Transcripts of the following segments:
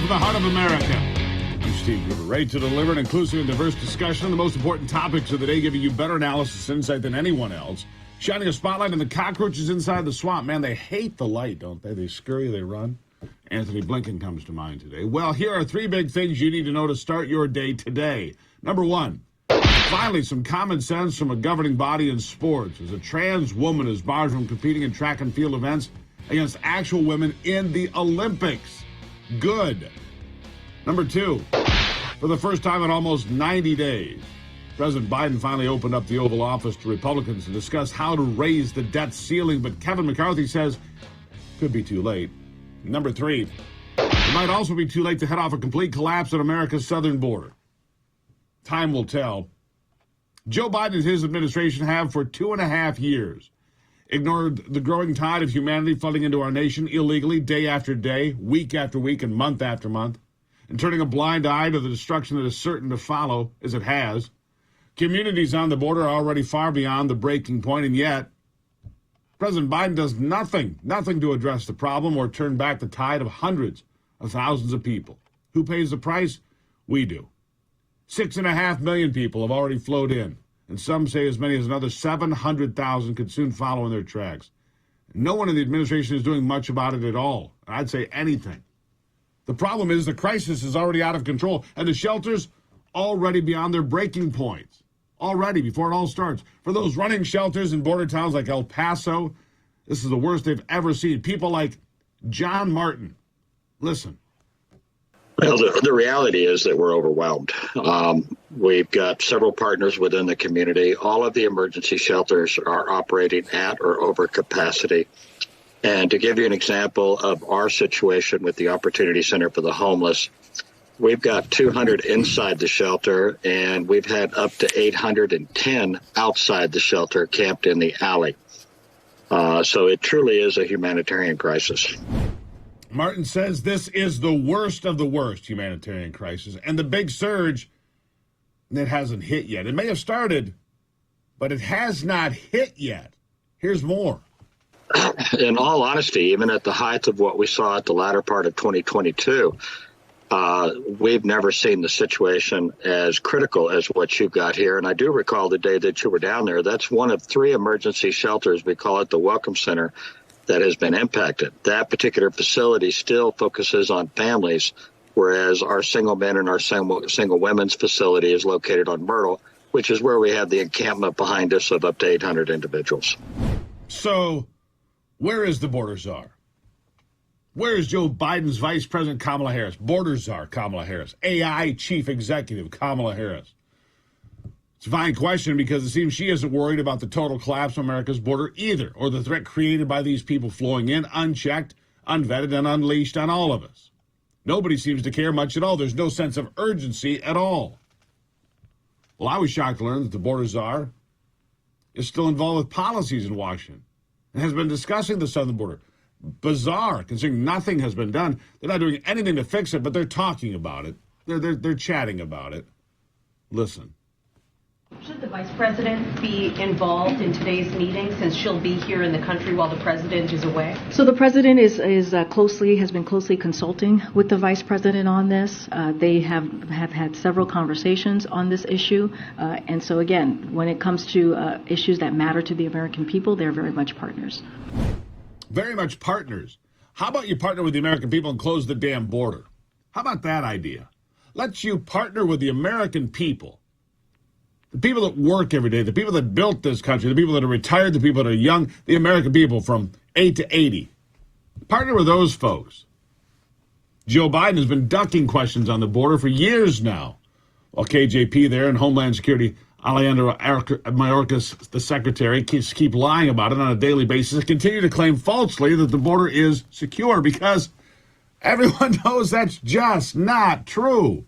from the heart of America. I'm Steve Gruber, ready to deliver an inclusive and diverse discussion on the most important topics of the day, giving you better analysis and insight than anyone else. Shining a spotlight on the cockroaches inside the swamp. Man, they hate the light, don't they? They scurry, they run. Anthony Blinken comes to mind today. Well, here are three big things you need to know to start your day today. Number one, finally, some common sense from a governing body in sports, as a trans woman is barred from competing in track and field events against actual women in the Olympics. Good. Number two, for the first time in almost 90 days, President Biden finally opened up the Oval Office to Republicans to discuss how to raise the debt ceiling, but Kevin McCarthy says could be too late. Number three, it might also be too late to head off a complete collapse at America's southern border. Time will tell. Joe Biden and his administration have for 2.5 years ignored the growing tide of humanity flooding into our nation illegally day after day, week after week, and month after month, and turning a blind eye to the destruction that is certain to follow, as it has. Communities on the border are already far beyond the breaking point, and yet President Biden does nothing to address the problem or turn back the tide of hundreds of thousands of people. Who pays the price? We do. 6.5 million people have already flowed in, and some say as many as another 700,000 could soon follow in their tracks. No one in the administration is doing much about it at all. I'd say anything. The problem is the crisis is already out of control, and the shelters already beyond their breaking points. Already, before it all starts. For those running shelters in border towns like El Paso, this is the worst they've ever seen. People like John Martin. Listen. Well, the reality is that we're overwhelmed. We've got several partners within the community. All of the emergency shelters are operating at or over capacity. And to give you an example of our situation with the Opportunity Center for the Homeless, we've got 200 inside the shelter, and we've had up to 810 outside the shelter camped in the alley. So it truly is a humanitarian crisis. Martin says this is the worst of the worst humanitarian crisis, and the big surge that hasn't hit yet. It may have started, but it has not hit yet. Here's more. In all honesty, even at the height of what we saw at the latter part of 2022, we've never seen the situation as critical as what you've got here. And I do recall the day that you were down there. That's one of 3 emergency shelters. We call it the Welcome Center, that has been impacted. That particular facility still focuses on families, whereas our single men and our single women's facility is located on Myrtle, which is where we have the encampment behind us of up to 800 individuals. So where is the border czar? Where is Joe Biden's Vice President Kamala Harris, border czar Kamala Harris, AI Chief Executive Kamala Harris? It's a fine question because it seems she isn't worried about the total collapse of America's border either, or the threat created by these people flowing in unchecked, unvetted, and unleashed on all of us. Nobody seems to care much at all. There's no sense of urgency at all. Well, I was shocked to learn that the border czar is still involved with policies in Washington and has been discussing the southern border. Bizarre, considering nothing has been done. They're not doing anything to fix it, but they're talking about it. They're chatting about it. Listen. Should the Vice President be involved in today's meeting since she'll be here in the country while the President is away? So the President has been closely consulting with the Vice President on this. They have had several conversations on this issue. And so again, when it comes to issues that matter to the American people, they're very much partners. Very much partners. How about you partner with the American people and close the damn border? How about that idea? Let's you partner with the American people. The people that work every day, the people that built this country, the people that are retired, the people that are young, the American people from 8 to 80. Partner with those folks. Joe Biden has been ducking questions on the border for years now. While KJP there and Homeland Security, Alejandro Mayorkas, the secretary, keep lying about it on a daily basis and continue to claim falsely that the border is secure because everyone knows that's just not true.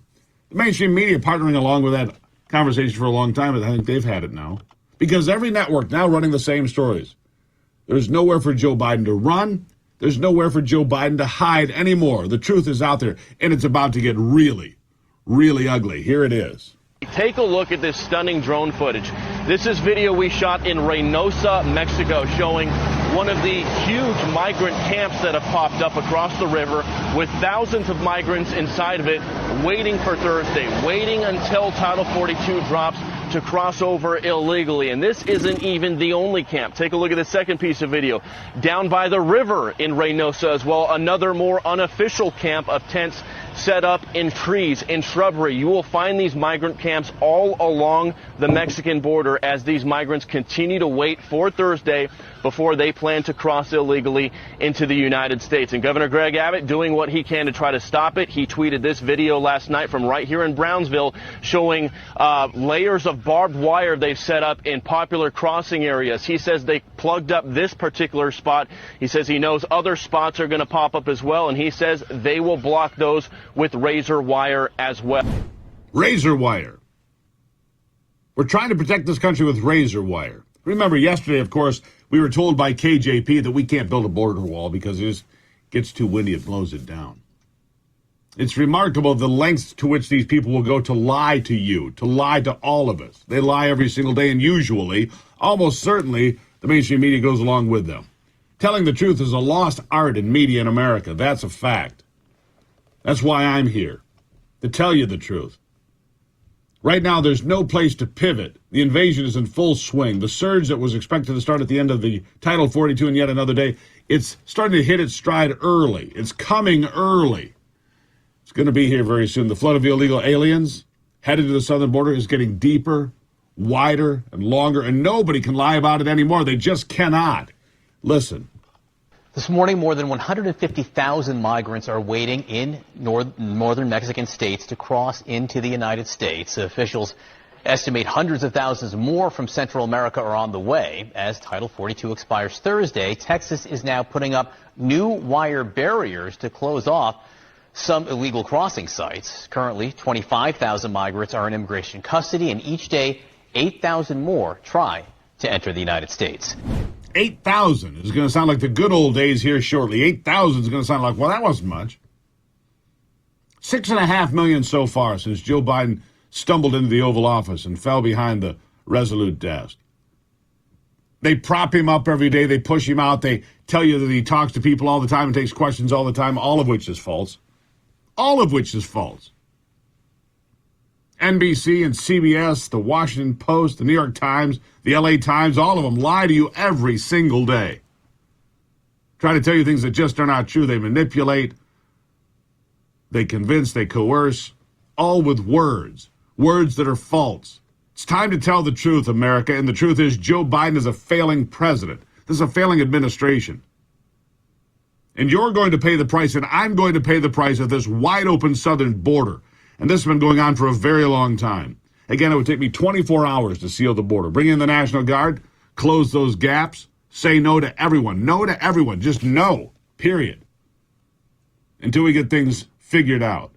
The mainstream media partnering along with that conversation for a long time, but I think they've had it now. Because every network now running the same stories. There's nowhere for Joe Biden to run. There's nowhere for Joe Biden to hide anymore. The truth is out there, and it's about to get really, really ugly. Here it is. Take a look at this stunning drone footage. This is video we shot in Reynosa, Mexico, showing one of the huge migrant camps that have popped up across the river with thousands of migrants inside of it waiting for Thursday, waiting until Title 42 drops to cross over illegally. And this isn't even the only camp. Take a look at the second piece of video. Down by the river in Reynosa as well, another more unofficial camp of tents set up in trees, in shrubbery. You will find these migrant camps all along the Mexican border as these migrants continue to wait for Thursday before they plan to cross illegally into the United States. And Governor Greg Abbott doing what he can to try to stop it. He tweeted this video last night from right here in Brownsville showing layers of barbed wire they've set up in popular crossing areas. He says they plugged up this particular spot. He says he knows other spots are going to pop up as well, and he says they will block those with razor wire as well. Razor wire. We're trying to protect this country with razor wire. Remember, yesterday, of course, we were told by KJP that we can't build a border wall because it just gets too windy, it blows it down. It's remarkable the lengths to which these people will go to lie to you, to lie to all of us. They lie every single day, and usually, almost certainly, the mainstream media goes along with them. Telling the truth is a lost art in media in America. That's a fact. That's why I'm here, to tell you the truth. Right now, there's no place to pivot. The invasion is in full swing. The surge that was expected to start at the end of the Title 42 and yet another day, it's starting to hit its stride early. It's coming early. It's going to be here very soon. The flood of illegal aliens headed to the southern border is getting deeper, wider, and longer, and nobody can lie about it anymore. They just cannot. Listen. This morning, more than 150,000 migrants are waiting in northern Mexican states to cross into the United States. Officials estimate hundreds of thousands more from Central America are on the way. As Title 42 expires Thursday, Texas is now putting up new wire barriers to close off some illegal crossing sites. Currently, 25,000 migrants are in immigration custody, and each day, 8,000 more try to enter the United States. 8,000 is going to sound like the good old days here shortly. 8,000 is going to sound like, well, that wasn't much. 6.5 million so far since Joe Biden stumbled into the Oval Office and fell behind the resolute desk. They prop him up every day. They push him out. They tell you that he talks to people all the time and takes questions all the time, all of which is false. All of which is false. NBC and CBS, the Washington Post, the New York Times, the LA Times, all of them lie to you every single day. Try to tell you things that just are not true. They manipulate, they convince, they coerce, all with words that are false. It's time to tell the truth, America, and the truth is Joe Biden is a failing president. This is a failing administration. And you're going to pay the price, and I'm going to pay the price of this wide-open southern border. And this has been going on for a very long time. Again, it would take me 24 hours to seal the border. Bring in the National Guard, close those gaps, say no to everyone. No to everyone. Just no, period. Until we get things figured out.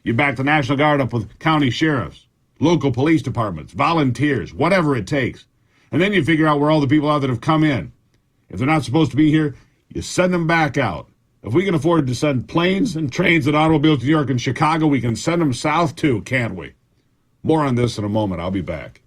You back the National Guard up with county sheriffs, local police departments, volunteers, whatever it takes. And then you figure out where all the people are that have come in. If they're not supposed to be here, you send them back out. If we can afford to send planes and trains and automobiles to New York and Chicago, we can send them south too, can't we? More on this in a moment. I'll be back.